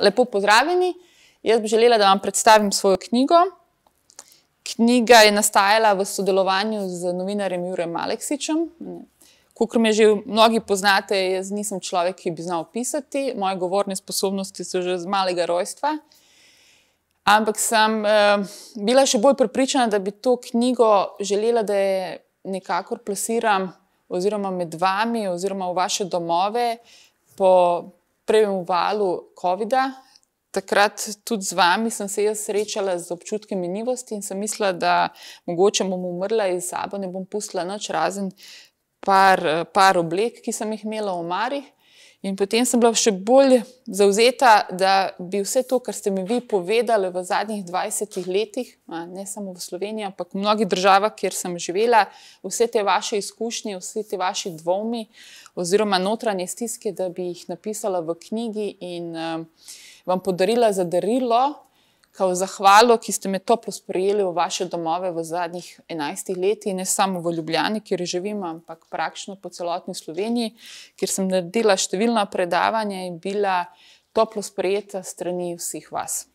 Lepo pozdravljeni. Jaz bi želela, da vam predstavim svojo knjigo. Knjiga je nastajala v sodelovanju z novinarjem Jurem Aleksičem. Kakor me že mnogi poznate, jaz nisem človek, ki bi znal pisati. Moje govorne sposobnosti so že z malega rojstva. Ampak sem bila še bolj prepričana, da bi to knjigo želela, da je nekako plasiram oziroma med vami oziroma v vaše domove po prvem valu covida. Takrat tudi z vami sem se jaz srečala z občutkom minljivosti in sem mislila, da mogoče bom umrla in sabo ne bom pustila nič razen par oblek, ki sem jih imela v omari. In potem sem bila še bolj zavzeta, da bi vse to, kar ste mi vi povedali v zadnjih 20 letih, ne samo v Sloveniji, ampak v mnogih državah, kjer sem živela, vse te vaše izkušnje, vse te vaši dvomi oziroma notranje stiske, da bi jih napisala v knjigi in vam podarila za darilo, kao zahvalo, ki ste me toplo sprejeli v vaše domove v zadnjih 11 letih, ne samo v Ljubljani, kjer živim, ampak praktično po celotni Sloveniji, kjer sem naredila številna predavanja in bila toplo sprejeta s strani vseh vas.